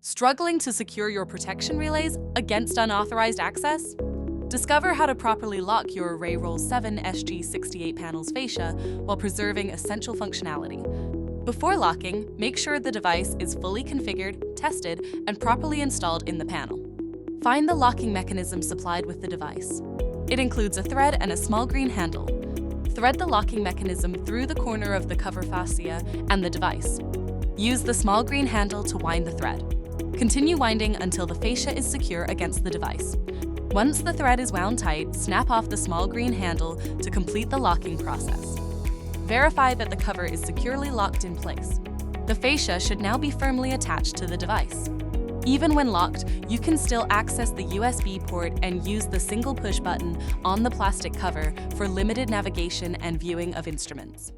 Struggling to secure your protection relays against unauthorized access? Discover how to properly lock your Reyrolle 7 SG68 panel's fascia while preserving essential functionality. Before locking, make sure the device is fully configured, tested, and properly installed in the panel. Find the locking mechanism supplied with the device. It includes a thread and a small green handle. Thread the locking mechanism through the corner of the cover fascia and the device. Use the small green handle to wind the thread. Continue winding until the fascia is secure against the device. Once the thread is wound tight, snap off the small green handle to complete the locking process. Verify that the cover is securely locked in place. The fascia should now be firmly attached to the device. Even when locked, you can still access the USB port and use the single push button on the plastic cover for limited navigation and viewing of instruments.